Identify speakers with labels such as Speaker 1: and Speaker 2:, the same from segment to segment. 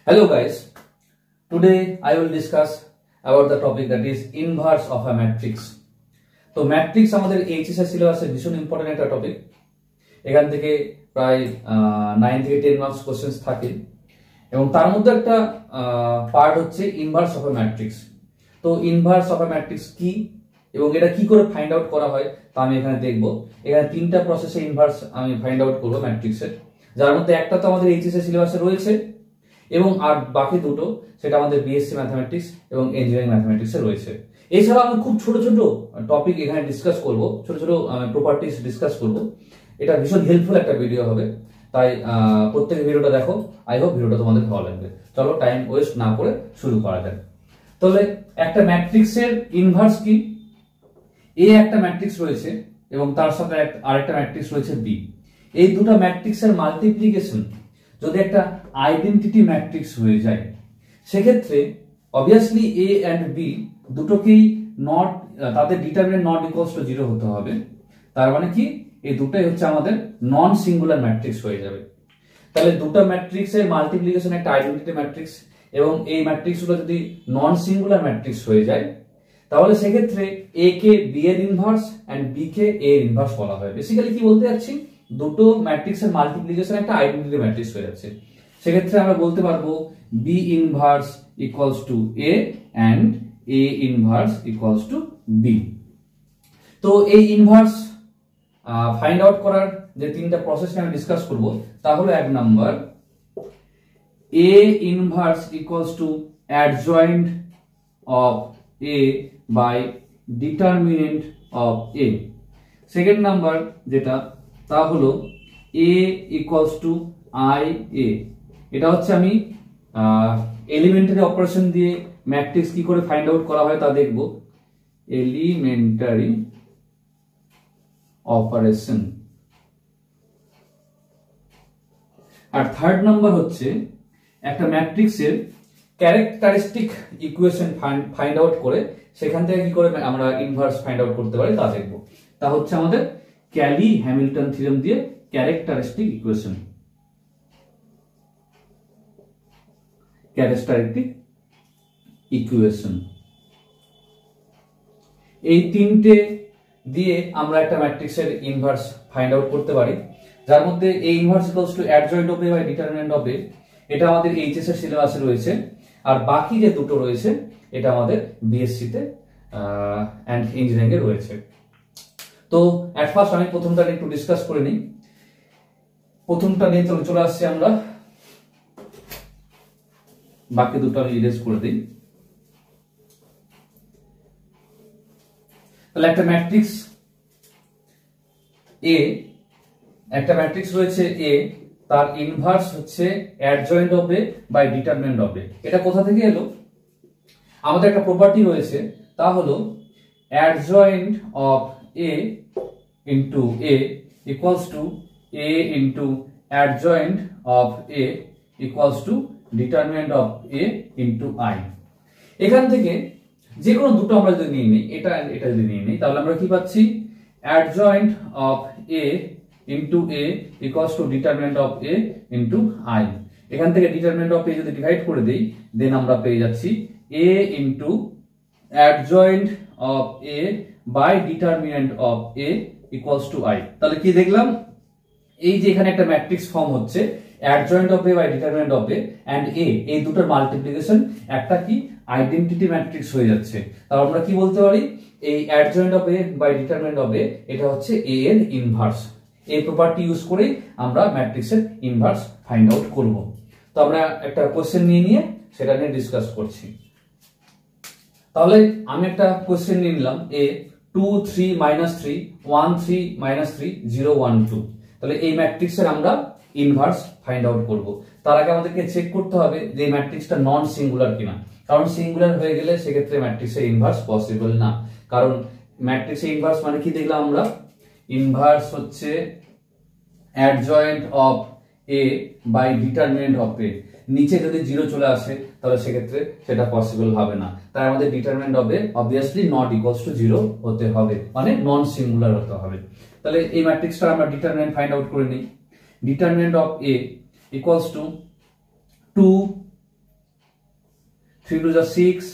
Speaker 1: Hello guys, today I will discuss about the topic that is inverse of a matrix. তো matrix আমাদের HSA সিলেবাসে ভীষণ important একটা topic. এখান থেকে প্রায় 9 থেকে 10 মার্কস কোশ্চেন্স থাকে এবং তার মধ্যে একটা পার্ট হচ্ছে ইনভার্স অফ আ ম্যাট্রিক্স। তো ইনভার্স অফ আ ম্যাট্রিক্স কি এবং এটা কি করে ফাইন্ড আউট করা হয় তা আমি এখানে দেখব। এখানে তিনটা প্রসেসে ইনভার্স আমি ফাইন্ড আউট করব ম্যাট্রিক্সের, যার মধ্যে একটা তো আমাদের এইচএসএ সিলেবাসে রয়েছে এবং আর বাকি দুটো সেটা আমাদের বিএসসি ম্যাথমেটিক্স এবং ইঞ্জিনিয়ারিং ম্যাথমেটিক্সে রয়েছে। এছাড়া আমি খুব ছোট ছোট টপিক এখানে ডিসকাস করব, ছোট ছোট প্রপার্টিজ ডিসকাস করব। এটা ভীষণ হেল্পফুল একটা ভিডিও হবে, তাই প্রত্যেক ভিডিওটা দেখো। আই হোপ ভিডিওটা তোমাদের ভালো লাগবে। চলো টাইম ওয়েস্ট না করে শুরু করা যাক। তাহলে একটা ম্যাট্রিক্সের ইনভার্স কি? এ একটা ম্যাট্রিক্স রয়েছে এবং তার সাথে আরেকটা ম্যাট্রিক্স রয়েছে বি। এই দুটো ম্যাট্রিক্সের মাল্টিপ্লিকেশন যদি একটা আইডেন্টিটি ম্যাট্রিক্স হয়ে যায়, সেক্ষেত্রে অবভিয়াসলি এ এন্ড বি দুটোকেই নট, তাদের ডিটারমিনেন্ট নট ইকুয়ালস টু 0 হতে হবে। তার মানে কি, এই দুটোই হচ্ছে আমাদের নন সিঙ্গুলার ম্যাট্রিক্স হয়ে যাবে। তাহলে দুটো ম্যাট্রিক্সের মাল্টিপ্লিকেশন একটা আইডেন্টিটি ম্যাট্রিক্স এবং এই ম্যাট্রিক্সগুলো যদি নন সিঙ্গুলার ম্যাট্রিক্স হয়ে যায়, তাহলে সেক্ষেত্রে এ কে বি এর ইনভার্স এন্ড বি কে এ এর ইনভার্স বলা হয়। বেসিক্যালি কি বলতে যাচ্ছি, দুটো ম্যাট্রিক্সের মাল্টিপ্লিকেশন একটা আইডেন্টিটি ম্যাট্রিক্স হয়ে যাচ্ছে। সেক্ষেত্রে আমরা বলতে পারবো B inverse equals to A and A inverse equals to B. তো এই ইনভার্স ফাইন্ড আউট করার যে তিনটা প্রসেস আমি ডিসকাস করব, তা হলো 1 number A inverse equals to adjoint of A by determinant of A. Second number যেটা, তা হলো A equals to I A. এটা হচ্ছে আমি এলিমেন্টারি অপারেশন দিয়ে ম্যাট্রিক্স কি করে ফাইন্ড আউট করা হয় তা দেখব। Elementary operation. আর থার্ড নাম্বার হচ্ছে একটা ম্যাট্রিক্সের ক্যারেক্টারিস্টিক ইকুয়েশন ফাইন্ড আউট করে সেখান থেকে কি করে আমরা ইনভার্স ফাইন্ড আউট করতে পারি তা দেখব। তা হচ্ছে আমাদের ক্যালি হ্যামিল্টন থিওরেম দিয়ে ক্যারেক্টারিস্টিক ইকুয়েশন। এই তিনটে দিয়ে আমরা একটা ম্যাট্রিক্সের ইনভার্স ফাইন্ড আউট করতে পারি, যার মধ্যে A inverse equals to adjoint of A by determinant of A, এটা আমাদের এইচএস এর সিলেবাসে রয়েছে। আর বাকি যে দুটো রয়েছে এটা আমাদের বিএসসি তে এন্ড ইঞ্জিনিয়ারিং এ রয়েছে। তো এট ফার্স্ট আমি প্রথমটা একটু ডিসকাস করে নিই। প্রথমটা নিয়ে চলে আসছি আমরা, বাকি দুটো আমি ইরেজ করে দিই। তাহলে একটা ম্যাট্রিক্স এ, একটা ম্যাট্রিক্স রয়েছে এ, তার ইনভার্স হচ্ছে adjoint of A by determinant of A. এটা কোথা থেকে এলো? আমাদের একটা প্রপার্টি রয়েছে, তা হলো adjoint of A into a equals to A into adjoint of A equals two determinant of A into I. এখান থেকে যে কোনো দুটো আমরা যদি নিয়ে নিই, এটা এটা যদি নিয়ে নিই, তাহলে আমরা কি পাচ্ছি? Adjoint of A into a equals two determinant of A into I. এখান থেকে ডিটারমিনেন্ট অফ এ যদি ডিভাইড করে দেই, দেন আমরা পেয়ে যাচ্ছি A into adjoint of A by determinant of A equals to I. তাহলে কি দেখলাম, এই যে এখানে একটা ম্যাট্রিক্স ফর্ম হচ্ছে adjoint of A by determinant of A and A, এই দুটোর মাল্টিপ্লিকেশন একটা কি আইডেন্টিটি ম্যাট্রিক্স হয়ে যাচ্ছে। তাহলে আমরা কি বলতে পারি, এই adjoint of A by determinant of A এটা হচ্ছে এ এর ইনভার্স। এই প্রপার্টি ইউজ করে আমরা ম্যাট্রিক্সের ইনভার্স ফাইন্ড আউট করব। তো আমরা একটা কোশ্চেন নিয়ে সেটা নিয়ে ডিসকাস করছি। তাহলে আমি একটা কোশ্চেন নিয়ে নিলাম, এ 2 3 -3 1 3 -3 0 1 2। তাহলে এই ম্যাট্রিক্সের আমরা ইনভার্স ফাইন্ড আউট করব। তার আগে আমাদেরকে চেক করতে হবে যে এই ম্যাট্রিক্সটা নন সিঙ্গুলার কিনা, কারণ সিঙ্গুলার হয়ে গেলে সেক্ষেত্রে ম্যাট্রিক্সের ইনভার্স পসিবল না। কারণ ম্যাট্রিক্সের ইনভার্স মানে কি দেখলাম আমরা, ইনভার্স হচ্ছে adjoint of A by determinant of A. নিচে যদি 0 চলে আসে তাহলে সেক্ষেত্রে সেটা পসিবল হবে না, তাই আমাদের determinant of A obviously not equals to 0 হতে হবে, মানে নন সিঙ্গুলার হতে হবে। তাহলে এই ম্যাট্রিক্সটা আমরা ডিটারমিনেন্ট ফাইন্ড আউট করে নিই। Determinant of A equals to 2 3 two যা 6,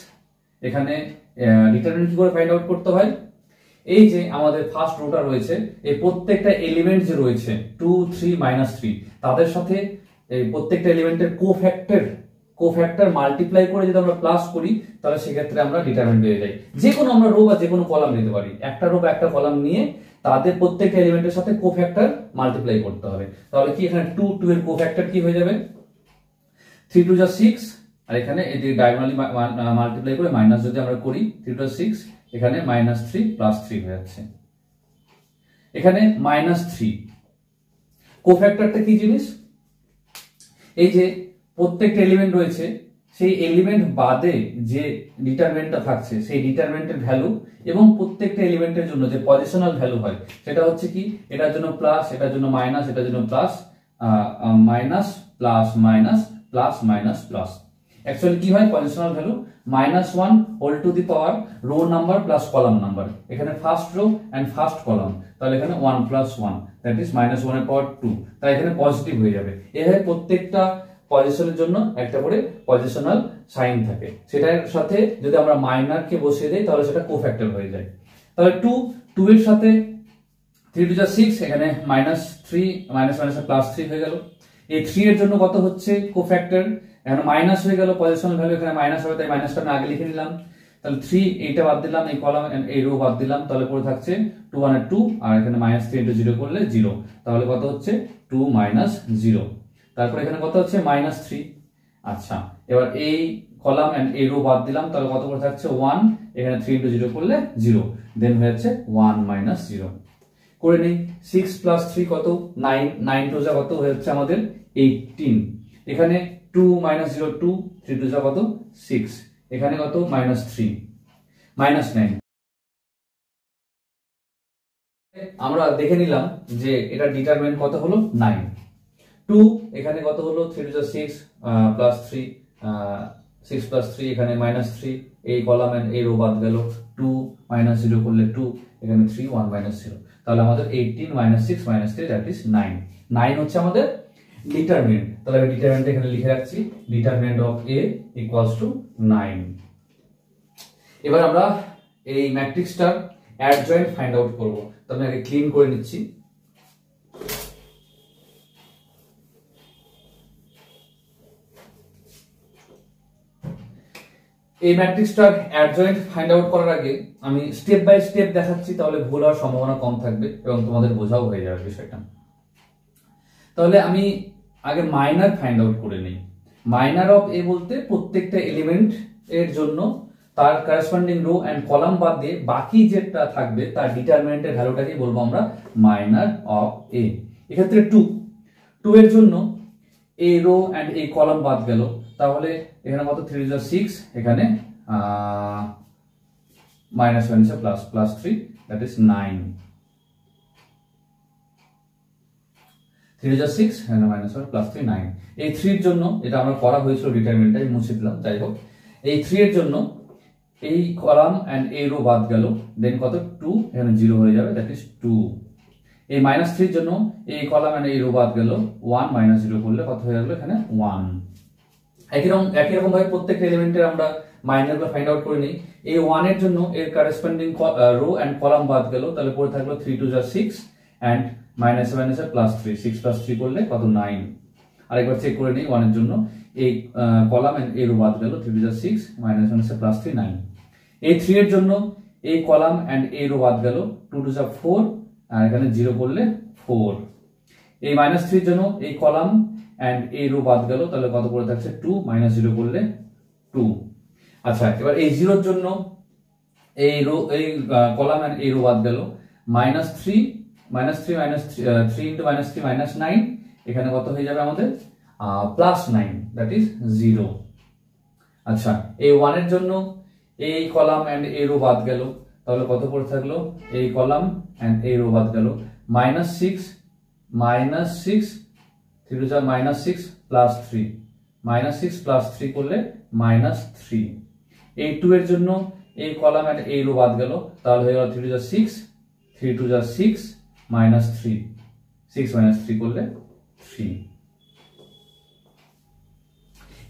Speaker 1: এখানে ডিটারমিনেন্ট কি করে ফাইন্ড আউট করতে হয়, এই যে আমাদের ফার্স্ট রোটা রয়েছে এই প্রত্যেকটা এলিমেন্ট যে রয়েছে 2 3 -3 তাদের সাথে এই প্রত্যেকটা এলিমেন্টের কোফ্যাক্টর মাল্টিপ্লাই করে যদি আমরা প্লাস করি তাহলে সেক্ষেত্রে আমরা ডিটারমিনেন্ট পেয়ে যাই। যে কোনো আমরা রো বা যে কোনো কলাম নিতে পারি, একটা রো বা একটা কলাম নিয়ে তাদের প্রত্যেকটা এলিমেন্টের সাথে কোফ্যাক্টর মাল্টিপ্লাই করতে হবে। তাহলে কি এখানে 2 এর কোফ্যাক্টর কি হয়ে যাবে 3 টু যা 6, আর এখানে এটি ডায়াগোনালি মাল্টিপ্লাই করে মাইনাস যদি আমরা করি 3 টু 6, এখানে -3 +3 হয়ে যাচ্ছে। এখানে -3 কোফ্যাক্টরটা কি জিনিস, এই যে প্রত্যেকটা এলিমেন্ট রয়েছে সেই এলিমেন্ট বাদে যে ডিটারমিনেন্টটা থাকছে সেই ডিটারমিনেন্টের ভ্যালু এবং প্রত্যেকটা এলিমেন্টের জন্য যে পজিশনাল ভ্যালু হয় সেটা হচ্ছে কি, এটার জন্য প্লাস, এটার জন্য মাইনাস, এটার জন্য plus, minus plus minus plus minus plus. Actually কি হয়, positional value -1 whole to the power row number plus column number, এখানে first row and first column, তাহলে এখানে 1 + 1 দ্যাট ইজ -1 এর পাওয়ার 2, তাই এখানে পজিটিভ হয়ে যাবে। এভাবে প্রত্যেকটা পজিশনের জন্য একটা করে পজিশনাল সাইন থাকে, সেটার সাথে যদি আমরা মাইনার কে বসিয়ে দেই তাহলে সেটা কোফ্যাক্টর হয়ে যায়। তাহলে 2 এর সাথে 3 টু যা 6, এখানে -3 মাইনাস +3 হয়ে গেল। এই 3 এর জন্য কত হচ্ছে কোফ্যাক্টর, এখানে মাইনাস হয়ে গেল, পজিশনাল ভ্যালু এখানে মাইনাস হবে তাই মাইনাসটা আমি আগে লিখে নিলাম। তাহলে 3 এইটা বাদ দিলাম, এই কলাম এই রো বাদ দিলাম, তাহলে পড়ে থাকছে 2 1 2, আর এখানে -3 * 0 করলে 0, তাহলে কত হচ্ছে 2 - 0। তারপর এখানে কত হচ্ছে -3। আচ্ছা, এবার এই কলাম এন্ড এই রো বাদ দিলাম, তাহলে কত করে থাকছে 1, এখানে 3 * 0 করলে 0, দেন হয়ে যাচ্ছে 1 - 0। করে নেই 6 + 3 কত 9, 9 টু যা কত হয়ে যাচ্ছে আমাদের 18, এখানে 2 - 0 2, 3 টু যা কত 6, এখানে কত -3 -9। আমরা দেখে নিলাম যে এটা ডিটারমিনেন্ট কত হলো 9। 2 এখানে কত হলো 3 টু যা 6 +3, 6 + 3 এখানে -3, এই কলাম এন্ড এই রো বাদ গেল, 2 - 0 করলে 2, এখানে 3 1 - 0, তাহলে আমাদের 18 - 6 - 3 দ্যাট ইজ 9। 9 হচ্ছে আমাদের ডিটারমিনেন্ট। তাহলে আমি ডিটারমিনেন্ট এখানে লিখে রাখছি, ডিটারমিনেন্ট অফ a = 9। এবার আমরা এই ম্যাট্রিক্সটার অ্যাডজয়েন্ট ফাইন্ড আউট করব। তো আমি আগে ক্লিন করে নিচ্ছি। এই ম্যাট্রিক্সটার অ্যাডজয়েন্ট ফাইন্ড আউট করার আগে আমি স্টেপ বাই স্টেপ দেখাচ্ছি, তাহলে ভুল হওয়ার সম্ভাবনা কম থাকবে এবং তোমাদের বোঝাও হয়ে যাবে বিষয়টা। তাহলে আমি আগে মাইনার ফাইন্ড আউট করে নেই। মাইনার অফ এ বলতে প্রত্যেকটা এলিমেন্ট এর জন্য তার করেসপন্ডিং রো এন্ড কলাম বাদ দিয়ে বাকি যেটা থাকবে তার ডিটারমিনেন্টের ভ্যালুটাকে বলবো আমরা মাইনার অফ এ। এক্ষেত্রে 2 এর জন্য এই রো এন্ড এই কলাম বাদ গেল, তাহলে এখানে কত 3 * 6, এখানে -1 +3 দ্যাট ইজ 9, 3 * 6 এখানে -1 +3 9। এই 3 এর জন্য এটা আমরা করা হয়েছিল ডিটারমিনেন্টটাই মুছে দিলাম, যাই হোক এই 3 এর জন্য এই কলাম এন্ড এই রো বাদ গেল, দেন কত 2, এখানে 0 হয়ে যাবে দ্যাট ইজ 2। এই -3 এর জন্য এই কলাম এন্ড এই রো বাদ গেল, 1 - 0 করলে কত হয়ে গেল এখানে 1। একই রকম ভাবে প্রত্যেকটা এলিমেন্টের আমরা মাইনারগুলো ফাইন্ড আউট করে নিই। এই 1 এর জন্য এর করেসপন্ডিং রো এন্ড কলাম বাদ গেল, তাহলে পড়ে থাকলো 3 টু যা 6 এন্ড -1 +3, 6 + 3 করলে কত 9। আরেকবার চেক করে নিই 1 এর জন্য এই কলাম এন্ড এই রো বাদ গেল, 3 টু যা 6 -1 +3 9। এই 3 এর জন্য এই কলাম এন্ড এই রো বাদ গেল, 2 টু যা 4, আর এখানে 0 করলে 4। এই -3 এর জন্য এই কলাম এন্ড এই রো বাদ গেল, তাহলে কত পড়ে থাকছে 2, -0 করলে 2। আচ্ছা, এবার এই 0 এর জন্য এই রো এই কলাম এন্ড এই রো বাদ গেল, -3 3 * -3 -9, এখানে কত হয়ে যাবে আমাদের +9 দ্যাট ইজ 0। আচ্ছা, এই 1 এর জন্য এই কলাম এন্ড এই রো বাদ গেল, তাহলে কত পড়ে থাকলো এই কলাম এন্ড এই রো বাদ গেল, -6 3 টু যা -6 +3, -6 +3 করলে -3। এই 2 এর জন্য এই কলাম এন্ড এই রো বাদ গেল, তাহলে হয়ে গেল 3 টু যা 6, 3 টু যা 6 -3, 6 - 3 করলে 3।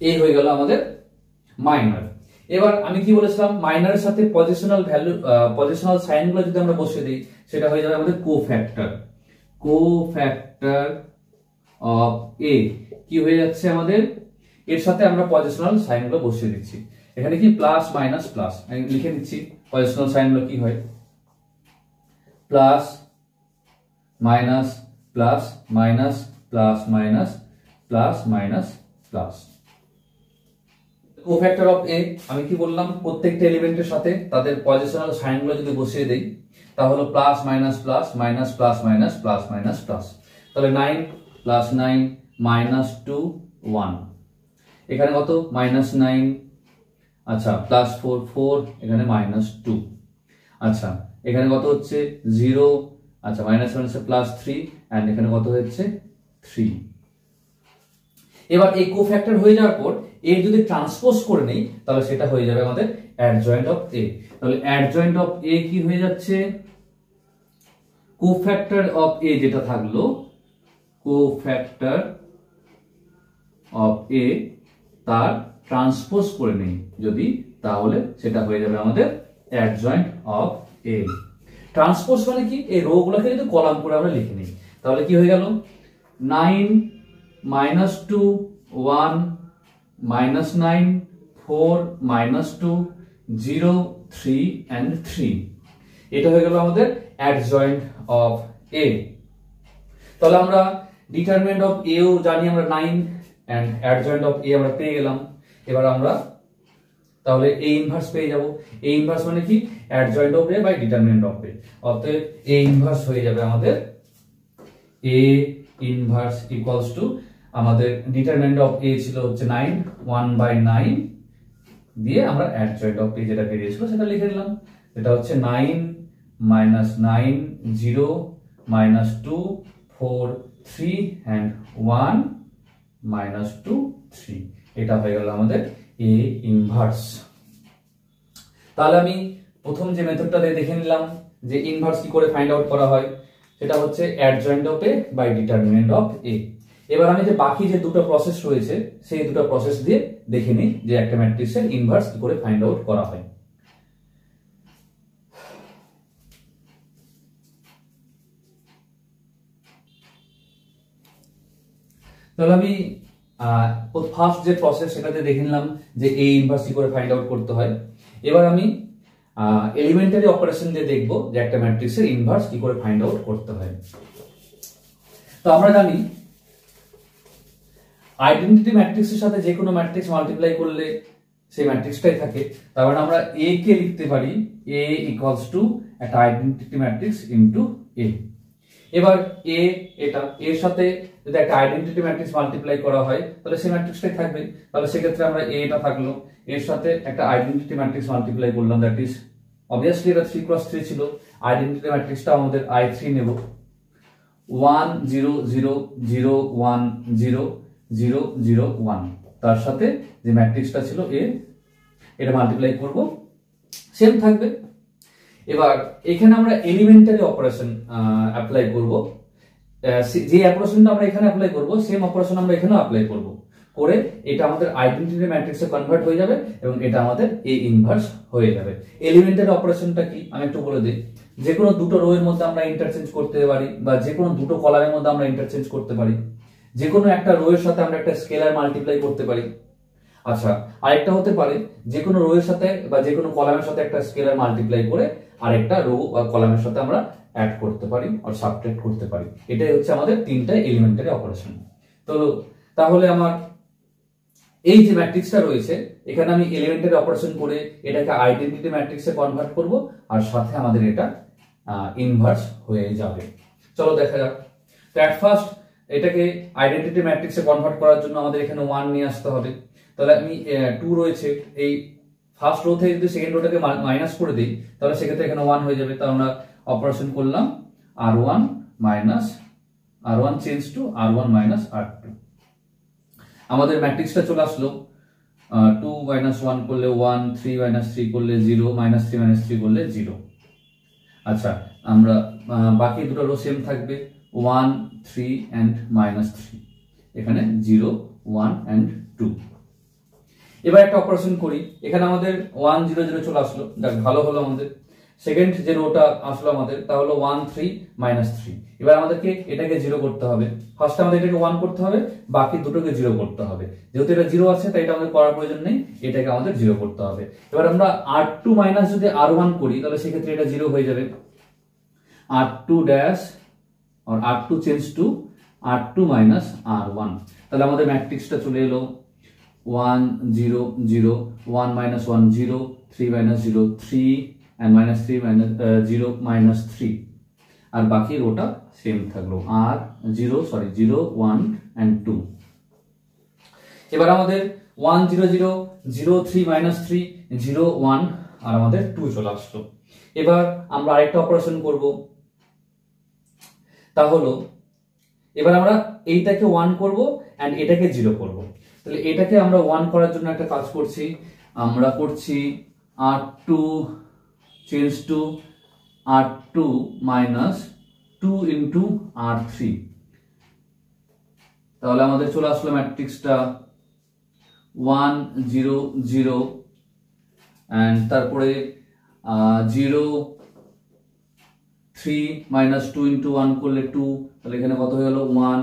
Speaker 1: এই হয়ে গেল আমাদের মাইনার। এবার আমি কি বলেছিলাম, মাইনারের সাথে পজিশনাল ভ্যালু, পজিশনাল সাইনগুলো যদি আমরা বসিয়ে দিই, সেটা হয়ে যাবে আমাদের কোফ্যাক্টর অফ এ। কি হয়ে যাচ্ছে আমাদের, এর সাথে আমরা পজিশনাল সাইনগুলো বসিয়ে দিচ্ছি। এখানে কি প্লাস মাইনাস প্লাস, আমি লিখে দিচ্ছি পজিশনাল সাইনগুলো কি হয়, plus minus plus minus plus minus plus minus plus. Cofactor of A, আমি কি বললাম, প্রত্যেকটা এলিমেন্টের সাথে তাদের পজিশনাল সাইনগুলো যদি বসিয়ে দেই, তাহলে plus minus plus minus plus minus plus minus plus. তাহলে 9 প্লাস 9 মাইনাস 2 1, এখানে কত -9, আচ্ছা প্লাস 4 4, এখানে -2, আচ্ছা এখানে কত হচ্ছে 0, আচ্ছা মাইনাস প্লাস 3, এন্ড এখানে কত হচ্ছে 3। এবার এই কোফ্যাক্টর হয়ে যাওয়ার পর এর যদি ট্রান্সপোজ করে নেই, তাহলে সেটা হয়ে যাবে আমাদের অ্যাডজয়েন্ট অফ এ। তাহলে অ্যাডজয়েন্ট অফ এ কি হয়ে যাচ্ছে, কোফ্যাক্টর অফ এ যেটা থাকলো, কোফ্যাক্টর অফ এ তার ট্রান্সপোজ করে নেই যদি, তাহলে সেটা হয়ে যাবে আমাদের অ্যাডজয়েন্ট অফ এ। ট্রান্সপোজ মানে কি, এই রো গুলোকে যদি কলাম করে আমরা লিখে নিই, তাহলে কি হয়ে গেল, 9 -2 1 -9 4 -2 0 3 and 3, এটা হয়ে গেল আমাদের অ্যাডজয়েন্ট অফ এ। তাহলে আমরা ডিটারমিনেন্ট অফ এ ও জানি আমরা 9, এন্ড অ্যাডজয়েন্ট অফ এ আমরা পেয়ে গেলাম। এবার আমরা তাহলে এ ইনভার্স পেয়ে যাব। এ ইনভার্স মানে কি, adjoint of A by determinant of A. অতএব এ ইনভার্স হয়ে যাবে আমাদের এ ইনভার্স ইকুয়ালস টু, আমাদের ডিটারমিনেন্ট অফ এ ছিল হচ্ছে 9, 1/9 দিয়ে আমরা অ্যাডজয়েন্ট অফ এ যেটা বেরিয়েছিল সেটা লিখে দিলাম। এটা হচ্ছে 9 -9 0 -2 4 3 and 1 -2 3, এটা হয়ে গেল আমাদের এ ইনভার্স। তাহলে আমি প্রথম যে মেথডটা দেখে নিলাম যে ইনভার্স কি করে ফাইন্ড আউট করা হয়, সেটা হচ্ছে adjoint of A by determinant of A. এবার আমি যে বাকি যে দুটো প্রসেস রয়েছে, সেই দুটো প্রসেস দিয়ে দেখে নিই যে একটা ম্যাট্রিক্সের ইনভার্স কি করে ফাইন্ড আউট করা হয়। তাহলে আমি ফার্স্ট যে প্রসেস সেটাতে দেখে নিলাম যে এ ইনভার্স কি করে ফাইন্ড আউট করতে হয়। এবার আমি এলিমেন্টারি অপারেশন দিয়ে দেখব যে একটা ম্যাট্রিক্সের ইনভার্স কি করে ফাইন্ড আউট করতে হয়। তো আমরা জানি আইডেন্টিটি ম্যাট্রিক্সের সাথে যে কোনো ম্যাট্রিক্স মাল্টিপ্লাই করলে সেই ম্যাট্রিক্সটাই থাকে। তার মানে আমরা এ কে লিখতে পারি এ ইকুয়ালস টু একটা আইডেন্টিটি ম্যাট্রিক্স ইনটু এ। এবার এ, এটা এর সাথে যদি একটা আইডেন্টিটি ম্যাট্রিক্স মাল্টিপ্লাই করা হয়, তাহলে সেই ম্যাট্রিক্সটাই থাকবে। তাহলে সেক্ষেত্রে আমরা এটা থাকলো, এর সাথে একটা আইডেন্টিটি ম্যাট্রিক্স মাল্টিপ্লাই করলাম, দ্যাট ইজ অবভিয়াসলি এটা 3x3 ছিল। আইডেন্টিটি ম্যাট্রিক্সটা আমাদের I3 নেব, 1 0 0 0 1 0 0 0 1, তার সাথে যে ম্যাট্রিক্সটা ছিল এ, এটা মাল্টিপ্লাই করব, সেম থাকবে। এবার এখানে আমরা এলিমেন্টারি অপারেশন অ্যাপ্লাই করব, যে অপারেশনটা আমরা এখানে অ্যাপ্লাই করব সেম অপারেশন আমরা এখানেও অ্যাপ্লাই করব, করে এটা আমাদের আইডেন্টিটি ম্যাট্রিক্সে কনভার্ট হয়ে যাবে এবং এটা আমাদের এ ইনভার্স হয়ে যাবে। এলিমেন্টারি অপারেশনটা কি আমি একটু বলে দিই। যে কোনো দুটো রো এর মধ্যে আমরা ইন্টারচেঞ্জ করতে পারি, বা যে কোনো দুটো কলামের মধ্যে আমরা ইন্টারচেঞ্জ করতে পারি, যে কোনো একটা রো এর সাথে আমরা একটা স্কেলার মাল্টিপ্লাই করতে পারি। আচ্ছা, আরেকটা হতে পারে যে কোনো রো এর সাথে বা যে কোনো কলামের সাথে একটা স্কেলার মাল্টিপ্লাই করে আরেকটা রো বা কলামের সাথে আমরা অ্যাড করতে পারি আর সাবট্রাক্ট করতে পারি। এটাই হচ্ছে আমাদের তিনটা এলিমেন্টারি অপারেশন। তো তাহলে আমার এই যে ম্যাট্রিক্সটা রয়েছে, এখানে আমি এলিমেন্টারি অপারেশন করে এটাকে আইডেন্টিটি ম্যাট্রিক্সে কনভার্ট করব, আর সাথে আমাদের এটা ইনভার্স হয়ে যাবে। চলো দেখা যাক। তো এট ফার্স্ট এটাকে আইডেন্টিটি ম্যাট্রিক্সে কনভার্ট করার জন্য আমাদের এখানে 1 নিয়ে আসতে হবে। তাহলে আমি 2 রয়েছে, এই ফার্স্ট রো থেকে যদি সেকেন্ড রোটাকে মাইনাস করে দিই, তাহলে সেক্ষেত্রে এখানে 1 হয়ে যাবে। তাহলে আমরা অপারেশন করলাম r1 minus r1 change to r1 minus r2, আমাদের ম্যাট্রিক্সটা চলে আসলো। 2 - 1 করলে 1, 3 - 3 করলে 0, -3 - 3 করলে 0। আচ্ছা, আমরা বাকি দুটো রো সেম থাকবে, 1 3 and -3, এখানে 0 1 and 2। এবার একটা অপারেশন করি, এখানে আমাদের 1 0 0 চলে আসলো, যাক ভালো হলো আমাদের। সেকেন্ড যে রোটা আসলো আমাদের তা হলো 1 3 -3। এবার আমাদেরকে এটাকে 0 করতে হবে। ফার্স্টে আমাদের এটাকে 1 করতে হবে, বাকি দুটোকে 0 করতে হবে। যেহেতু এটা 0 আছে তাই এটা আমাদের করার প্রয়োজন নেই, এটাকে আমাদের 0 করতে হবে। এবার আমরা R2 মাইনাস যদি R1 করি তাহলে সেক্ষেত্রে এটা 0 হয়ে যাবে। R2 ড্যাশ আর R2 change to R2 minus R1। তাহলে আমাদের ম্যাট্রিক্সটা চলে এলো 1 0 0 1 -1 0 3 -0 3 and -3 0 -3, আর বাকি রোটা সেম থাকলো আর 0 1 and 2। এবার আমাদের 1 0 0 0 3 -3 0 1 আর আমাদের 2 চলে আসলো। এবার আমরা আরেকটা অপারেশন করব, তা হলো এবার আমরা এইটাকে 1 করব এন্ড এটাকে 0 করব। তাহলে এটাকে আমরা 1 করার জন্য একটা কাজ করছি, আমরা করছি R2 change to R2 minus 2 into R3। তাহলে আমাদের চলে আসলো ম্যাট্রিক্সটা 1 0 0 এন্ড তারপরে 0 3 -2 ইনটু 1 করলে 2, তাহলে এখানে কত হয়ে গেল 1,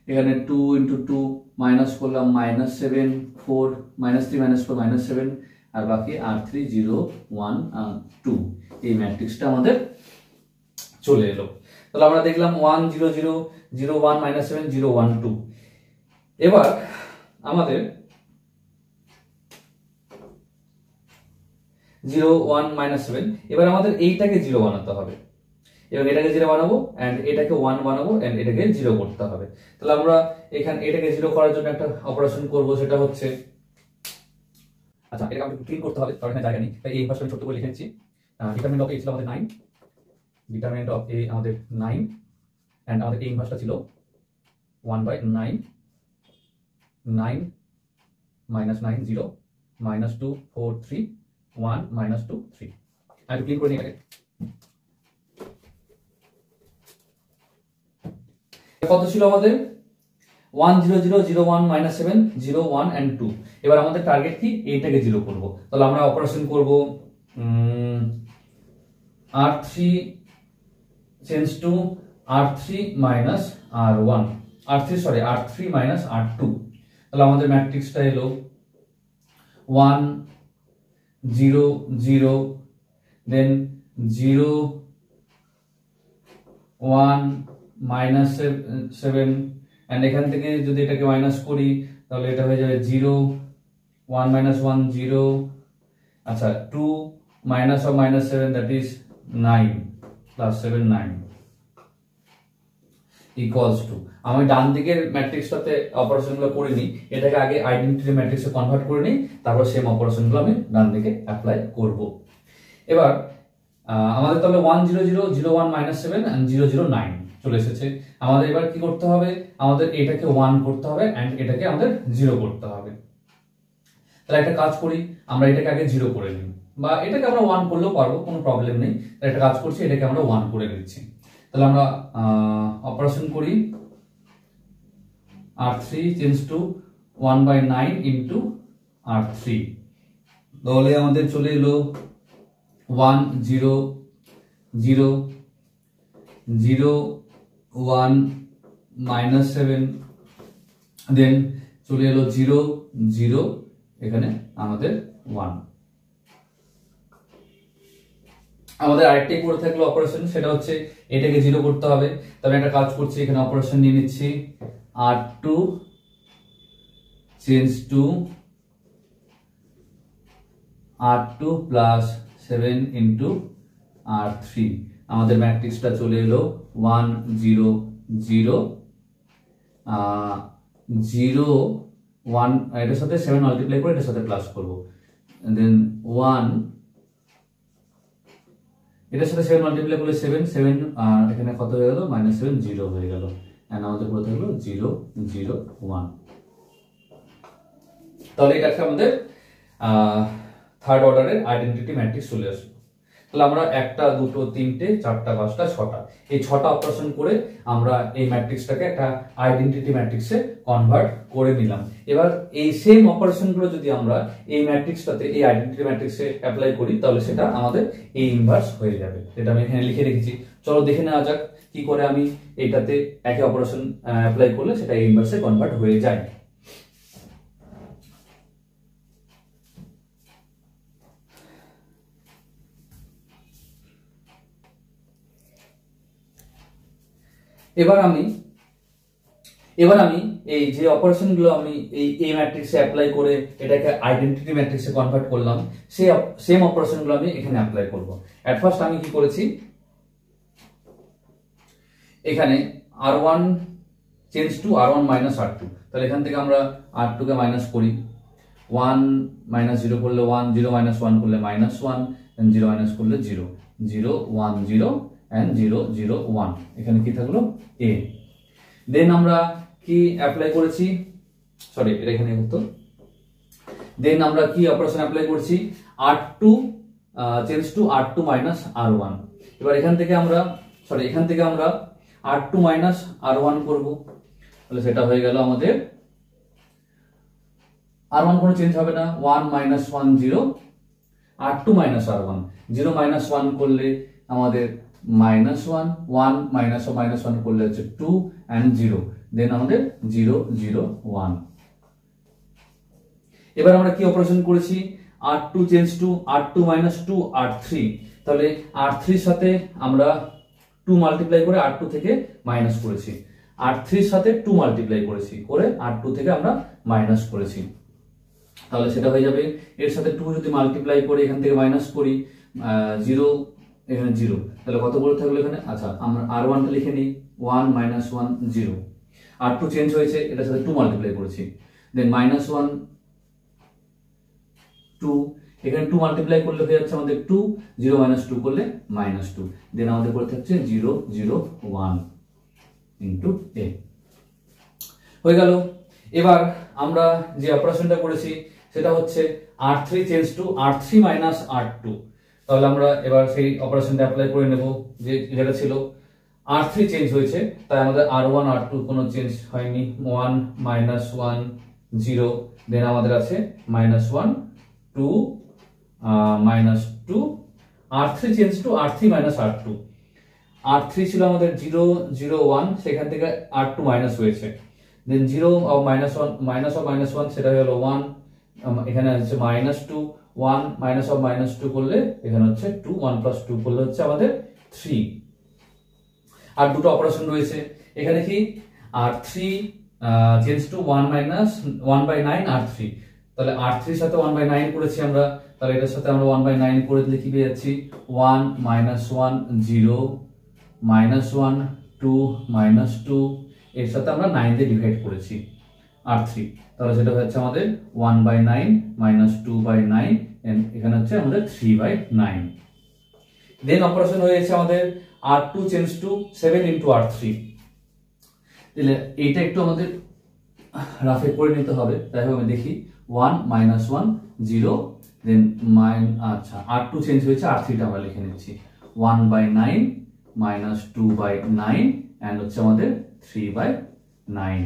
Speaker 1: এখানে 2 ইনটু 2 মাইনাস করলাম -7 4 -3 -4 -7, আর বাকি R3 0 1 2। এই ম্যাট্রিক্সটা আমাদের চলে এলো। তাহলে আমরা দেখলাম 1 0 0 0 1 -7 0 1 2। এবার আমাদের 0 1 -7, এবার আমাদের এইটাকে 0 বানাতে হবে এবং এটাকে 0 বানাবো এন্ড এটাকে 1 বানাবো এন্ড এটাকে 0 করতে হবে। তাহলে আমরা এখানে এটাকে 0 করার জন্য একটা অপারেশন করব, সেটা হচ্ছে আচ্ছা এটাকে আমাদের ক্লিন করতে হবে কারণ এখানে জায়গা নেই, তাই এই ভাষাটা ছোট করে লিখেছি। ডিটারমিনেন্ট অফ a ছিল আমাদের 9, ডিটারমিনেন্ট অফ a আমাদের 9 এন্ড আমাদের এই ইনভার্সটা ছিল 1/9 9 -9 0 -2 4 3 1 -2 3। আমি ক্লিন করে নিই এটাকে। কত ছিল আমাদের 1 0 0 0 1 -7 0 1 and 2। এবার আমাদের টার্গেট কি, এইটাকে 0 করব। তাহলে আমরা অপারেশন করব R3 change to R3 minus R1 R3 minus R2। তাহলে আমাদের ম্যাট্রিক্সটা এলো 1 0 0 দেন 0 1 -7 এন্ড এখান থেকে যদি এটাকে মাইনাস করি তাহলে এটা হয়ে যাবে 0 1 -1 0, আচ্ছা 2 minus of -7 that is 9 plus 7 9 equals to, আমি ডান দিকের ম্যাট্রিক্সটাতে অপারেশনগুলো করে নিই, এটাকে আগে আইডেন্টিটি ম্যাট্রিক্সে কনভার্ট করে নিই, তারপর সেম অপারেশনগুলো আমি ডান দিকে অ্যাপ্লাই করব। এবার আমাদের তাহলে 1 0 0 0 1 -7 and 0 0 9 চলে এসেছে। আমাদের এবার কি করতে হবে, আমাদের এটাকে 1 করতে হবে এন্ড এটাকে আমাদের 0 করতে হবে। তাহলে একটা কাজ করি, আমরা এটাকে আগে 0 করে নিই, বা এটাকে আমরা 1 করলেও পারবো, কোনো প্রবলেম নেই। তাহলে একটা কাজ করছি, এটাকে আমরা 1 করে নিচ্ছি। তাহলে আমরা অপারেশন করি R3 change to 1/9 into R3। তাহলে আমাদের চলে এলো 1 0 0 0 1 -7 দেন চলে এলো 0 0, এখানে আমাদের 1। আমাদের আরেকটাই পড়ে থাকলো অপারেশন, সেটা হচ্ছে এটাকে 0 করতে হবে। তবে একটা কাজ করছি, এখানে অপারেশন নিয়ে নিচ্ছি R2 change to R2 plus 7 into R3। আমাদের ম্যাট্রিক্সটা চলে এলো 1 0 0 0 1, এটার সাথে 7 মাল্টিপ্লাই করে এটার সাথে প্লাস করব, দেন 1, এটার সাথে 7 মাল্টিপ্লাই করলে 7 7, আর এখানে কত হয়ে গেল -7 0 হয়ে গেল এন্ড আমাদের পড়ে থাকলো 0 0 1। তাহলে এটা আমাদের থার্ড অর্ডারের আইডেন্টিটি ম্যাট্রিক্স চলে আসবে। তাহলে আমরা একটা, দুটো, তিনটে, চারটা, পাঁচটা, ছটা, এই ছটা অপারেশন করে আমরা এই ম্যাট্রিক্সটাকে একটা আইডেন্টিটি ম্যাট্রিক্সে কনভার্ট করে নিলাম। এবার এই সেম অপারেশন গুলো যদি আমরা এই ম্যাট্রিক্সটাতে, এই আইডেন্টিটি ম্যাট্রিক্সে অ্যাপ্লাই করি, তাহলে সেটা আমাদের এই ইনভার্স হয়ে যাবে, যেটা আমি এখানে লিখে রেখেছি। চলো দেখে নেওয়া যাক কি করে আমি এইটাতে একই অপারেশন অ্যাপ্লাই করলে সেটা এই ইনভার্সে কনভার্ট হয়ে যায়। এবার আমি এই যে অপারেশন গুলো আমি এই ম্যাট্রিক্সে অ্যাপ্লাই করে এটাকে আইডেন্টিটি ম্যাট্রিক্সে কনভার্ট করলাম, সেই সেম অপারেশন গুলো আমি এখানে অ্যাপ্লাই করব। এট ফার্স্ট আমি কি করেছি, এখানে r1 change to r1 minus r2, তাহলে এখান থেকে আমরা r2 কে মাইনাস করি, 1 মাইনাস 0 করলে 1, 0 মাইনাস 1 করলে মাইনাস 1, 0 মাইনাস করলে 0, 0 1 0 and 0 0 1, এখানে কি থাকলো a। দেন আমরা কি অ্যাপ্লাই করেছি, সরি এটা এখানে হতো, দেন আমরা কি অপারেশন অ্যাপ্লাই করছি, r2 change to r2 minus r1। এবার এখান থেকে আমরা r2 মাইনাস r1 করব, তাহলে সেটা হয়ে গেল আমাদের r1 কোনো চেঞ্জ হবে না, 1 minus 1 0, r2 minus r1, 0 minus 1 করলে আমাদের মাইনাস 1, 1 মাইনাস মাইনাস 1 করলে হচ্ছে 2 and 0, দেন আমাদের 0 0 1। এবার আমরা কি অপারেশন করেছি, r2 change to r2 minus 2 r3, তাহলে r3 এর সাথে আমরা 2 মাল্টিপ্লাই করে r2 থেকে মাইনাস করেছি, r3 এর সাথে 2 মাল্টিপ্লাই করেছি করে r2 থেকে আমরা মাইনাস করেছি, তাহলে সেটা হয়ে যাবে, এর সাথে 2 যদি মাল্টিপ্লাই করে এখান থেকে মাইনাস করি, 0 এখানে 0, তাহলে কত করে থাকলো এখানে, আচ্ছা আমরা r1 টা লিখে নিই, 1 মাইনাস 1 0, r2 চেঞ্জ হয়েছে, এটার সাথে 2 মাল্টিপ্লাই করেছি, দেন মাইনাস 1 2, এখানে 2 মাল্টিপ্লাই করলে হয়ে যাচ্ছে আমাদের 2, 0 মাইনাস 2 করলে মাইনাস 2, দেন আমাদের পড়ে থাকছে 0 0 1 ইনটু a হয়ে গেল। এবার আমরা যে অপারেশনটা করেছি সেটা হচ্ছে r3 change to r3 minus r2, তাহলে আমরা এবার সেই অপারেশনটা অ্যাপ্লাই করে নেব, যেটা ছিল r3 চেঞ্জ হয়েছে, তাই আমাদের r1 r2 কোনো চেঞ্জ হয়নি, 1 মাইনাস 1 0, দেন আমাদের আছে minus 1 2 minus 2, r3 change to r3 minus r2, r3 ছিল আমাদের 0 0 1, সেখান থেকে r2 মাইনাস হয়েছে, দেন 0 মাইনাস 1 সেটা হলো 1, এখানে আছে মাইনাস 2, 1 মাইনাস 2 করলে এখানে হচ্ছে 2, 1 প্লাস 2 করলে হচ্ছে আমাদের 3। আর দুটো অপারেশন রয়েছে এখানে, কি r3 change to 1 minus 1/9 r3, তাহলে r3 এর সাথে 1/9 করেছি আমরা, তাহলে এটার সাথে আমরা 1/9 করে দিলে কি পেয়ে যাচ্ছি, 1 মাইনাস 1 0 মাইনাস 1 2 মাইনাস 2, এর সাথে আমরা 9 দিয়ে ডিভাইড করেছি r3, তাহলে সেটা হচ্ছে আমাদের 1/9 মাইনাস 2/9, এখানে হচ্ছে আমাদের 3/9। দেন অপারেশন হয়েছে আমাদের r2 change two 7 into r3, তাহলে এইটা একটু আমাদের রাফে করে নিতে হবে, তাই আমি দেখি 1 মাইনাস 1 0, দেন আচ্ছা r2 চেঞ্জ হয়েছে, r3 টা আমরা লিখে নিচ্ছি 1/9 মাইনাস 2/9 এন্ড হচ্ছে আমাদের 3/9।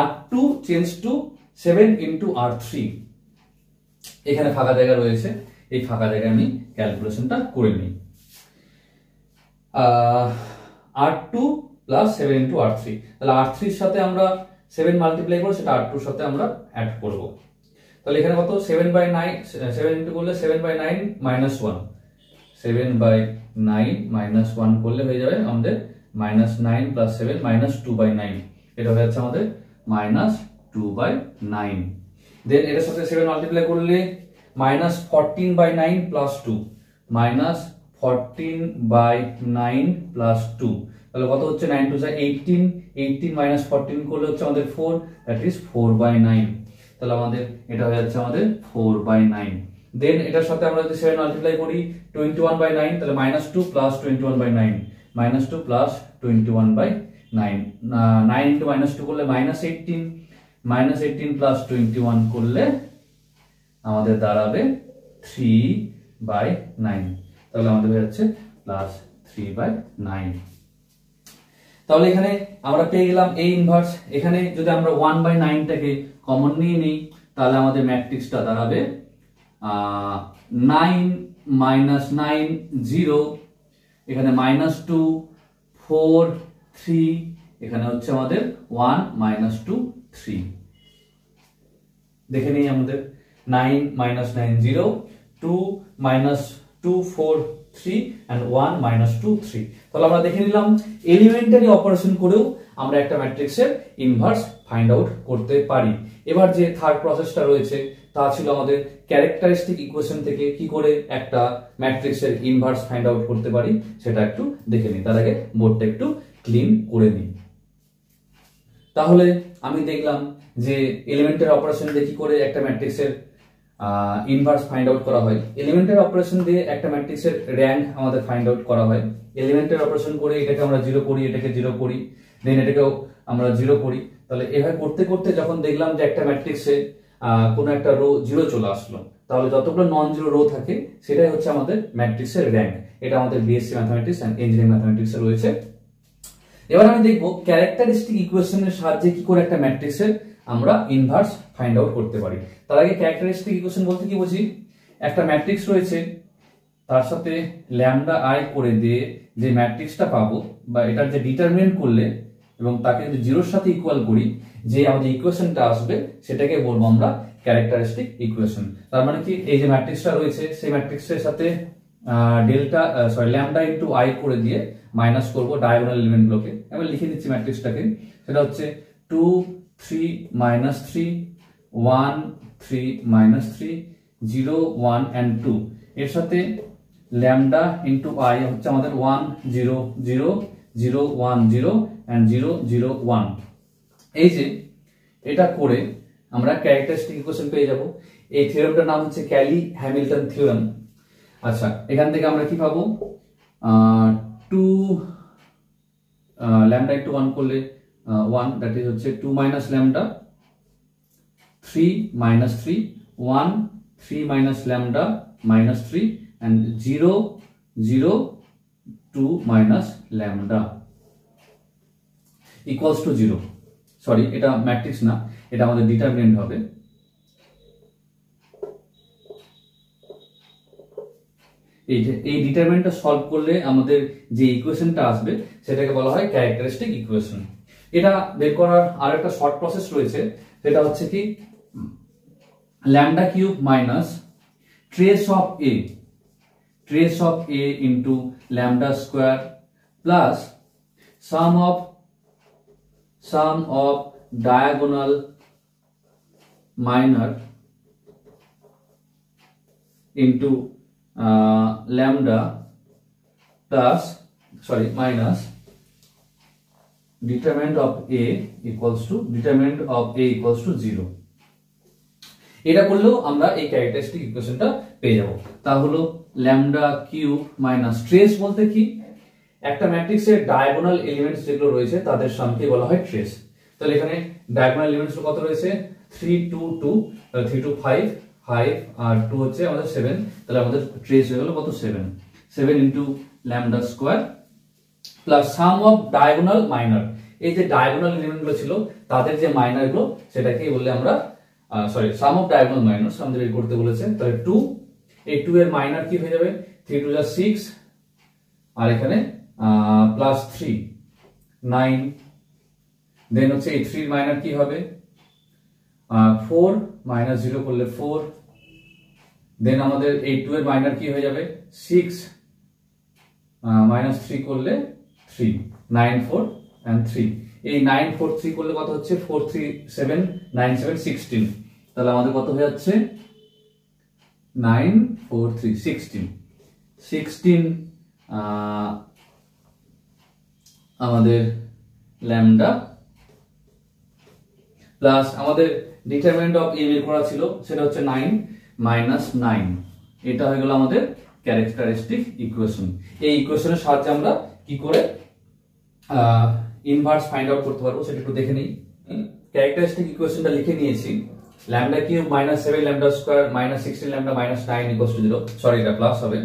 Speaker 1: r2 change two 7 into r3, এখানে ফাঁকা জায়গা রয়েছে, এই ফাঁকা জায়গায় আমি ক্যালকুলেশনটা করে নিই, r2 প্লাস 7 ইনটু r3, তাহলে r3 এর সাথে আমরা 7 মাল্টিপ্লাই করে সেটা r2 এর সাথে আমরা অ্যাড করব, তাহলে এখানে কত 7/9, 7 ইনটু করলে 7/9 মাইনাস 1, 7/9 মাইনাস 1 করলে হয়ে যাবে আমাদের মাইনাস 9 প্লাস 7 মাইনাস 2/9, এটা হয়ে যাচ্ছে আমাদের মাইনাস 2/9। দেন এটার সাথে 7 মাল্টিপ্লাই করলে মাইনাস 14/9 প্লাস 2, মাইনাস 14/9 প্লাস 2, তাহলে কত হচ্ছে 9 2 18, 18 মাইনাস 14 করলে হচ্ছে আমাদের 4, দ্যাট ইজ 4/9, তাহলে আমাদের এটা হয়ে যাচ্ছে আমাদের 4/9। দেন এটার সাথে আমরা যদি 7 মাল্টিপ্লাই করি 21/9, তাহলে minus 2 plus 21/9, minus 2 plus 21/9, 9 into minus 2 করলে মাইনাস 18, মাইনাস 18 প্লাস 21 করলে আমাদের দাঁড়াবে 3 বাই 9, তাহলে আমাদের হয়ে যাচ্ছে প্লাস 3/9। তাহলে এখানে আমরা পেয়ে গেলাম A ইনভার্স। এখানে যদি আমরা 1/9টাকে কমন নিয়ে নিই তাহলে আমাদের ম্যাট্রিক্সটা দাঁড়াবে 9 -9 0, এখানে -2 4 3, এখানে হচ্ছে আমাদের 1 -2 3। দেখে নিই আমাদের 9 -9 0, 2 -2 4 3 and 1 -2 3। তাহলে আমরা দেখে নিলাম এলিমেন্টারি অপারেশন করেও আমরা একটা ম্যাট্রিক্সের ইনভার্স ফাইন্ড আউট করতে পারি। এবার যে থার্ড প্রসেসটা রয়েছে তা ছিল আমাদের ক্যারেক্টারিস্টিক ইকুয়েশন থেকে কি করে একটা ম্যাট্রিক্সের ইনভার্স ফাইন্ড আউট করতে পারি সেটা একটু দেখে নিই। তার আগে বোর্ডটা একটু ক্লিন করে নিই। তাহলে আমি দেখলাম যে এলিমেন্টারি অপারেশন দিয়ে কি করে একটা ম্যাট্রিক্সের ইনভার্স ফাইন্ড আউট করা হয়। এলিমেন্টারি অপারেশন দিয়ে একটা ম্যাট্রিক্সের র্যাঙ্ক আমাদের ফাইন্ড আউট করা হয়। এলিমেন্টারি অপারেশন করে এটাকে আমরা 0 করি, এটাকে 0 করি, দেন এটাকেও আমরা 0 করি। তাহলে এভাবে করতে করতে যখন দেখলাম যে একটা ম্যাট্রিক্সে কোনো একটা রো 0 চলে আসলো, তাহলে যতগুলো নন জিরো রো থাকে সেটাই হচ্ছে আমাদের ম্যাট্রিক্সের র্যাঙ্ক। এটা আমাদের বিএসসি ম্যাথমেটিক্স এন্ড ইঞ্জিনিয়ারিং ম্যাথমেটিক্সে রয়েছে। এবার আমি দেখব ক্যারেক্টারিস্টিক ইকুয়েশনের সাহায্যে কি করে একটা ম্যাট্রিক্সের আমরা ইনভার্স ফাইন্ড আউট করতে পারি। তার আগে ক্যারেক্টারিস্টিক ইকুয়েশন বলতে কি বুঝি, একটা ম্যাট্রিক্স রয়েছে তার সাথে ল্যামডা আই করে দিয়ে যে ম্যাট্রিক্সটা পাবো বা এটার যে ডিটারমিনেন্ট করলে এবং তাকে যদি জিরোর সাথে ইকুয়াল করি যে আমাদের ইকুয়েশনটা আসবে সেটাকে বলবো আমরা ক্যারেক্টারিস্টিক ইকুয়েশন। তার মানে কি এই যে ম্যাট্রিক্সটা রয়েছে সেই ম্যাট্রিক্সের সাথে ল্যামডা ইনটু আই করে দিয়ে মাইনাস করব ডায়াগোনাল এলিমেন্টগুলোকে। আমি লিখে দিচ্ছি ম্যাট্রিক্সটাকে, সেটা হচ্ছে 2 3 -3 1 3 -3 0 1 and 2। এর সাথে ল্যামডা ইনটু আই হচ্ছে আমাদের 1 0 0 0 1 0 and 0 0 1। এই যে এটা করে আমরা ক্যারেক্টারিস্টিক ইকুয়েশন পেয়ে যাব। এই থিওরেমটার নাম হচ্ছে ক্যালি-হ্যামিল্টন থিওরেম। আচ্ছা, এখান থেকে আমরা কি পাবো, 2 ল্যামডা ইনটু 1 করলে 1, দ্যাট ইজ হচ্ছে 2 minus lambda, 3 -3 1 3 minus lambda -3 and 0 0 2 minus lambda equals to 0। Sorry, এটা ম্যাট্রিক্স না, এটা আমাদের ডিটারমিনেন্ট হবে। এই ডিটারমিনেন্টটা সলভ করলে আমাদের যে ইকুয়েশনটা আসবে সেটাকে বলা হয় ক্যারেক্টারিস্টিক ইকুয়েশন। এটা বের করার আরেকটা শর্ট প্রসেস রয়েছে, সেটা হচ্ছে কি lambda cube minus trace of A into lambda square plus sum of diagonal minor into lambda minus determinant of a equals to 0। এটা করলেও আমরা এই ক্যারেক্টারিস্টিক ইকুয়েশনটা পেয়ে যাব। তা হলো ল্যামডা কিউব মাইনাস ট্রেস বলতে কি, একটা ম্যাট্রিক্সের ডায়াগোনাল এলিমেন্টস যেগুলো রয়েছে তাদের সামকে বলা হয় ট্রেস। তাহলে এখানে ডায়াগোনাল এলিমেন্টস কত রয়েছে, 3 2 2, 3 2 5 5 আর 2 হচ্ছে আমাদের 7। তাহলে আমাদের ট্রেস হয়ে গেল কত, 7 ইনটু ল্যামডা স্কয়ার প্লাস সাম অফ ডায়াগোনাল মাইনর। এই যে ডায়াগোনাল এলিমেন্টগুলো ছিল তাদের যে মাইনর গুলো সেটাকেই বললে আমরা সাম অফ ডায়াগোনাল মাইনরস আমাদের বের করতে বলেছে। তাহলে 2, এই 2 এর মাইনর কি হয়ে যাবে, 3 2 যা 6 আর এখানে প্লাস 3 9, দেন হচ্ছে এই 3 মাইনার কি হবে 4 মাইনাস 0 করলে 4, দেন আমাদের এই 2 এর মাইনার কি হয়ে যাবে 6 মাইনাস 3 করলে 3 9 4 and 3। এই 9 4 3 করলে কত হচ্ছে 4 3 7 9 7 16। তাহলে আমাদের কত হয়ে যাচ্ছে 9 4 3 16 আমাদের ল্যামডা প্লাস আমাদের ডিটারমিনেন্ট অফ এ বের করা ছিল সেটা হচ্ছে 9 মাইনাস 9। এটা হয়ে গেল আমাদের ক্যারেক্টারিস্টিক ইকুয়েশন। এই ইকুয়েশনের সাহায্যে আমরা কি করে ইনভার্স ফাইন্ড আউট করতে পারবো সেটা একটু দেখে নিই। ক্যারেক্টারিস্টিক ইকুয়েশনটা লিখে নিয়েছি, lambda cube minus 7 lambda square minus 16 lambda minus 9 equals to 0, sorry এটা প্লাস হবে।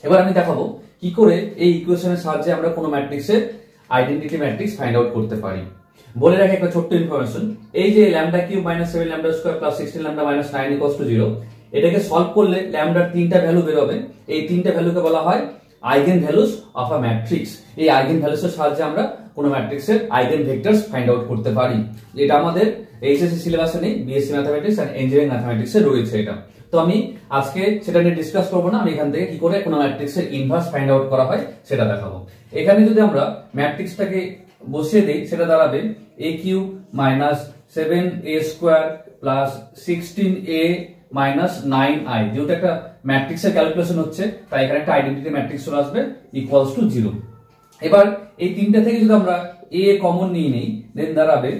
Speaker 1: এবার আমি দেখাবো কি করে এই ইকুয়েশনের সাহায্যে আমরা কোনো ম্যাট্রিক্সের আইডেন্টিটি ম্যাট্রিক্স ফাইন্ড আউট করতে পারি। বলে রাখি একটা ছোট্ট ইনফরমেশন, এই যে lambda cube minus 7 lambda square plus 16 lambda minus 9 equals to 0, এটাকে সলভ করলে ল্যামডার তিনটা ভ্যালু বের হবে। এই তিনটা ভ্যালুকে বলা হয় eigen values of a matrix. এই আইগেন ভ্যালুসের সাহায্যে আমরা কোনো ম্যাট্রিক্সের আইগেন ভেক্টরস ফাইন্ড আউট করতে পারি। এটা আমাদের এইচএসসি সিলেবাসে নেই, বিএসসি ম্যাথমেটিক্স এন্ড ইঞ্জিনিয়ারিং ম্যাথমেটিক্সে রয়েছে এটা। তো আমি আজকে সেটা নিয়ে ডিসকাস করব না, আমি এখান থেকে কি করে কোনো ম্যাট্রিক্সের ইনভার্স ফাইন্ড আউট করা হয় সেটা দেখাবো। এখানে যদি আমরা ম্যাট্রিক্সটাকে বসিয়ে দেই, সেটা দাঁড়াবে a cube minus 7a square plus 16a minus 9i। যেহেতু একটা ম্যাট্রিক্সের ক্যালকুলেশন হচ্ছে, তাই এখানে একটা আইডেন্টিটি ম্যাট্রিক্স চলে আসবে ইকুয়ালস টু 0। এবার এই তিনটা থেকে যদি আমরা a কমন নিয়ে নেই, দেন দাঁড়াবে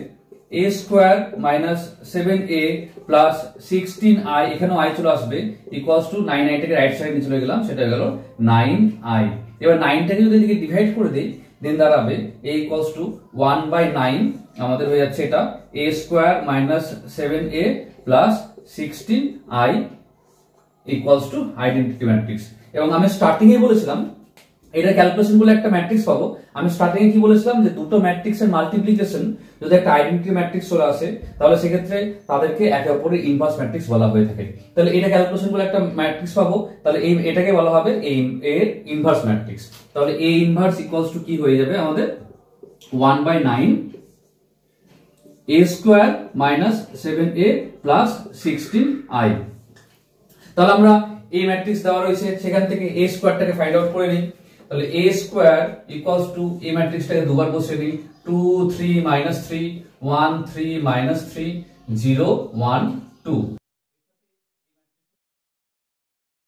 Speaker 1: a square minus 7a plus 16i, এখানেও i চলে আসবে ইকুয়ালস টু 9i টাকে রাইট সাইডে নিয়ে চলে গেলাম, সেটা হয়ে গেল 9i। এবার 9 টাকে যদি এদিকে ডিভাইড করে দেই, দেন দাঁড়াবে a ইকুয়ালস টু 1/9, আমাদের হয়ে যাচ্ছে এটা a square minus 7a plus 16i equals to identity matrix. এবং আমি স্টার্টিং এ বলেছিলাম এটা ক্যালকুলেশন বলে একটা ম্যাট্রিক্স পাবো। আমি স্টার্টিং এ কি বলেছিলাম যে দুটো ম্যাট্রিক্সের মাল্টিপ্লিকেশন যদি একটা আইডেন্টিটি ম্যাট্রিক্স চলে আসে, তাহলে সেক্ষেত্রে তাদেরকে একে অপরের ইনভার্স ম্যাট্রিক্স বলা হয়ে থাকে। তাহলে এটা ক্যালকুলেশন বলে একটা ম্যাট্রিক্স পাবো, তাহলে এটাকে বলা হবে এর ইনভার্স ম্যাট্রিক্স। তাহলে a ইনভার্স ইকুয়ালস টু কি হয়ে যাবে আমাদের 1/9 a square minus 7a plus 16i। তাহলে আমরা এই ম্যাট্রিক্স দেওয়া রয়েছে, সেখান থেকে a স্কয়ারটাকে ফাইন্ড আউট করে নিই। তাহলে a স্কয়ার ইকুয়ালস টু এই ম্যাট্রিক্সটাকে দুবার বসিয়ে দিই, 2 3 minus 3 1 3 minus 3 0 1 2,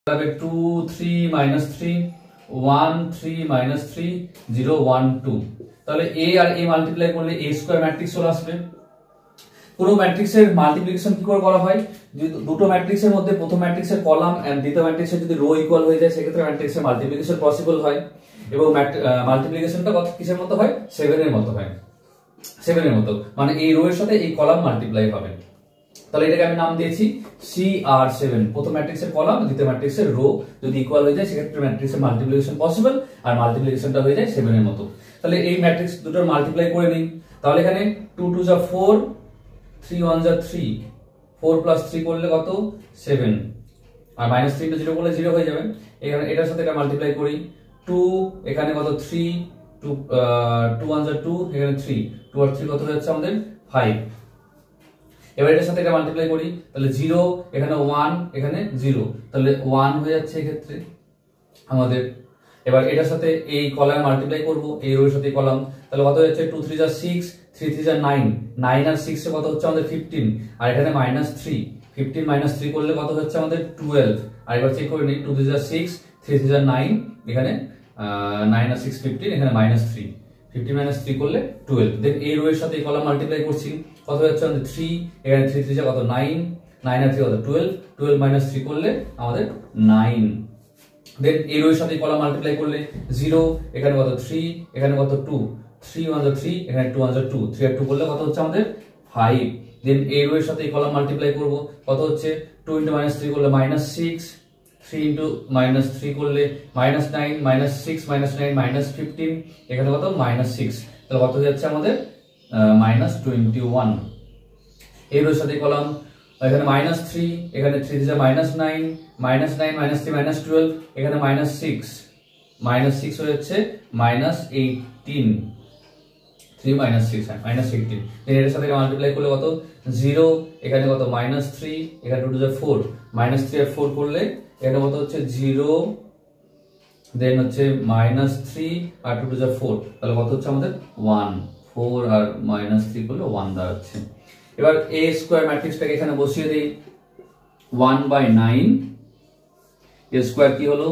Speaker 1: তাহলে 2 3 minus 3 1 3 minus 3 0 1 2। তাহলে a আর a মাল্টিপ্লাই করলে a স্কয়ার ম্যাট্রিক্স চলে আসবে। পুরো ম্যাট্রিক্সের মাল্টিপ্লিকেশন কি করে করা হয়, যদি দুটো ম্যাট্রিক্সের মধ্যে প্রথম ম্যাট্রিক্সের কলাম এন্ড দ্বিতীয় ম্যাট্রিক্সের যদি রো ইকুয়াল হয়ে যায়, সেক্ষেত্রে ম্যাট্রিক্সের মাল্টিপ্লিকেশন পসিবল হয়। এবং মাল্টিপ্লিকেশনটা কত কিসের মতো হয়, 7 এর মতো হয়। 7 এর মতো মানে এই রো এর সাথে এই কলাম মাল্টিপ্লাই হবে। তাহলে এটাকে আমি নাম দিয়েছি CR7। প্রথম ম্যাট্রিক্সের কলাম দ্বিতীয় ম্যাট্রিক্সের রো যদি ইকুয়াল হয়ে যায়, সেক্ষেত্রে ম্যাট্রিক্সের মাল্টিপ্লিকেশন পসিবল, আর মাল্টিপ্লিকেশনটা হয়ে যায় 7 এর মতো। তাহলে এই ম্যাট্রিক্স দুটোর মাল্টিপ্লাই করে নিই। তাহলে এখানে 2 2 যা 4 3 1 যা 3, 4 প্লাস 3 করলে কত 7, আর মাইনাস 3 টা 0 করলে 0 হয়ে যাবে। এখানে এটার সাথে এটা মাল্টিপ্লাই করি, 2 এখানে কত 3 2 2 1 যা 2, এখানে 3 2 আর 3 কত হয়ে যাচ্ছে আমাদের 5। এবার এটার সাথে এটা মাল্টিপ্লাই করি, তাহলে 0 এখানে 1 এখানে 0, তাহলে 1 হয়ে যাচ্ছে এক্ষেত্রে আমাদের। এবার এটার সাথে এই কলাম মাল্টিপ্লাই করব, এই রো এর সাথে কলাম, তাহলে কত হচ্ছে 2 3 যা 6 3 3 যা 9, 9 আর 6 এ কত হচ্ছে আমাদের 15, আর এখানে মাইনাস 3, 15 মাইনাস 3 করলে কত হচ্ছে আমাদের 12। আর এবার চেক করে নিই, 2 3 যা 6 3 3 যা 9, এখানে 9 আর 6 15, এখানে মাইনাস 3, 15 মাইনাস 3 করলে 12। দেন এই রো এর সাথে এই কলাম মাল্টিপ্লাই করছি, কত হচ্ছে আমাদের 3, এখানে 3 3 যা কত 9, 9 আর 3 কত 12, 12 মাইনাস 3 করলে আমাদের 9। দেন এই রো এর সাথে কলাম মাল্টিপ্লাই করলে 0 এখানে কত 3, এখানে কত 2, 3 1 যা 3, এখানে 2 1 যা 2, 3 আর 2 করলে কত হচ্ছে আমাদের 5। দেন এই রো এর সাথে কলাম মাল্টিপ্লাই করব, কত হচ্ছে 2 * -3 করলে -6, 3 * -3 করলে -9, -6 -9 -15, এখানে কত -6, তাহলে কত হয়ে যাচ্ছে আমাদের -21। এই রো এর সাথে কলাম এখানে -3, এখানে 3 যা -9, -9 -3 -12, এখানে -6, -6 হয়ে যাচ্ছে -18, 3 -6 -18। দেন এর সাথে মাল্টিপ্লাই করলে কত 0, এখানে কত -3, এখানে 2 যা 4, -3 আর 4 করলে এখানে কত হচ্ছে 0, দেন হচ্ছে -3 আর 2 যা 4, তাহলে কত হচ্ছে আমাদের 1, 4 আর -3 করলে 1 দাঁড়াচ্ছে। এবার a স্কয়ার ম্যাট্রিক্সটাকে এখানে বসিয়ে দেই, 1/9 a স্কয়ার কি হলো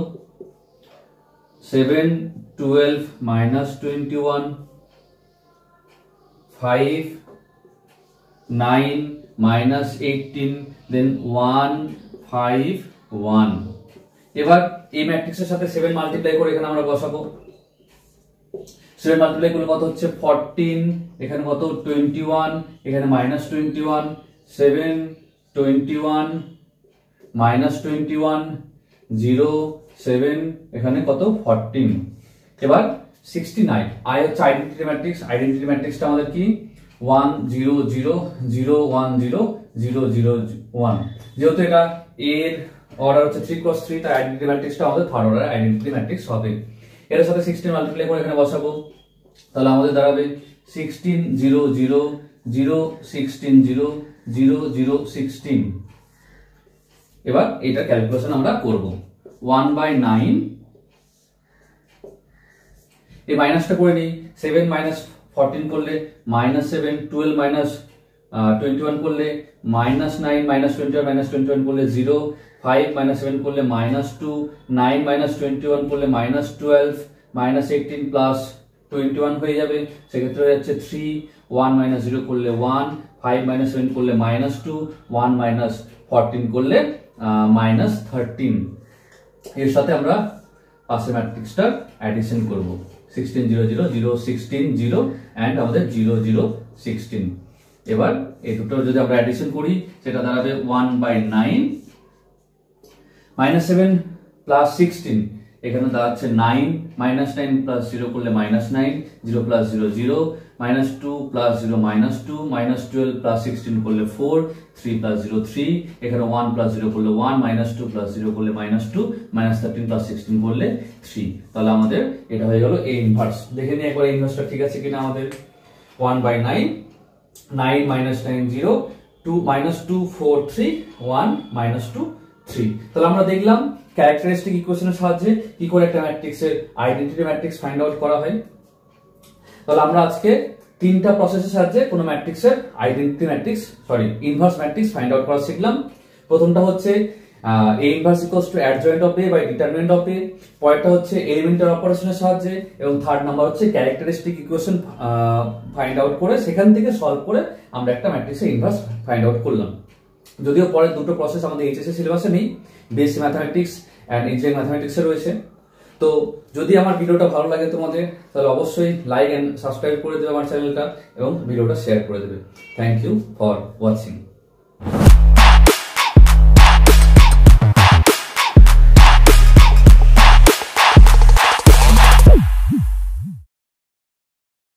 Speaker 1: 7 12 -21 5 9 -18, দেন 1 5 1। এবার এই ম্যাট্রিক্সের সাথে 7 মাল্টিপ্লাই করে এখানে আমরা বসাবো, 7 মাল্টিপ্লাই করলে কত হচ্ছে 14, এখানে কত 21, এখানে -21, 7 21 মাইনাস 21 0 7 এখানে কত 14। এবার 69 আই হচ্ছে আইডেন্টিটি ম্যাট্রিক্স। আইডেন্টিটি ম্যাট্রিক্সটা আমাদের কি 1 0 0 0 1 0 0 0 1। যেহেতু এটা এর অর্ডার হচ্ছে 3 × 3, তাই আইডেন্টিটি ম্যাট্রিক্সটা আমাদের থার্ড অর্ডার আইডেন্টিটি ম্যাট্রিক্স হবে। এর সাথে 16 মাল্টিপ্লাই করে এখানে বসাবো, তাহলে আমাদের দাঁড়াবে 16 0 0 0 16 0 0 0 16। এবার এটা ক্যালকুলেশন আমরা করব। 1/9 এই মাইনাসটা করে নিই। 7 মাইনাস 14 করলে -7, 12 মাইনাস 21 করলে -9, মাইনাস 21 মাইনাস 21 করলে 0, 5 মাইনাস 7 করলে -2, 9 মাইনাস 21 করলে -12, -18 প্লাস 21 হয়ে যাবে, সেক্ষেত্রে হয়ে যাচ্ছে 3, 1 মাইনাস 0 করলে 1, 5 মাইনাস 7 করলে -2, 1 মাইনাস 14 করলে -13। এর সাথে আমরা পাশে ম্যাট্রিক্সটার অ্যাডিশন করব, 16 0 0 0 16 0 অ্যান্ড আমাদের 0 0 16। এবার এই দুটো যদি আমরা অ্যাডিশন করি সেটা দাঁড়াবে 1/9 -7 প্লাস 16 এখানে দাঁড়াচ্ছে 9, -9 প্লাস 0 করলে -9, 0 প্লাস 0 0, -2 প্লাস 0 -2, -12 প্লাস 16 করলে 4, 3 প্লাস 0 3, এখানে 1 প্লাস 0 করলে 1, -2 প্লাস 0 করলে -2, -13 প্লাস 16 করলে 3। তাহলে আমাদের এটা হয়ে গেল এ ইনভার্স। দেখে নিই একবার ইনভার্সটা ঠিক আছে কিনা আমাদের। 1/9 9 -9 0 2 -2 4 3 1 -2 3। তাহলে আমরা দেখলাম ক্যারেক্টারিস্টিক ইকুয়েশনের সাহায্যে কি করে একটা ম্যাট্রিক্সের আইডেন্টিটি ম্যাট্রিক্স ফাইন্ড আউট করা হয়। তাহলে আমরা আজকে তিনটা প্রসেসের সাহায্যে কোনো ম্যাট্রিক্সের identity matrix inverse matrix find out করা শিখলাম। প্রথমটা হচ্ছে A inverse equals to adjoint of A by determinant of A, পরেরটা হচ্ছে এলিমেন্টাল অপারেশনের সাহায্যে, এবং থার্ড নাম্বার হচ্ছে ক্যারেক্টারিস্টিক ইকুয়েশন ফাইন্ড আউট করে সেখান থেকে সলভ করে আমরা একটা ম্যাট্রিক্সের ইনভার্স ফাইন্ড আউট করলাম। যদিও পরের দুটো প্রসেস আমাদের এইচএসসি সিলেবাসে নেই, বিএসসি ম্যাথমেটিক্স অ্যান্ড ইঞ্জিনিয়ারিং ম্যাথমেটিক্সে রয়েছে। তো যদি আমার ভিডিওটা ভালো লাগে তোমাদের, তাহলে অবশ্যই লাইক এন্ড সাবস্ক্রাইব করে দেবে আমার চ্যানেলটা এবং ভিডিওটা শেয়ার করে দেবে। Thank you for watching.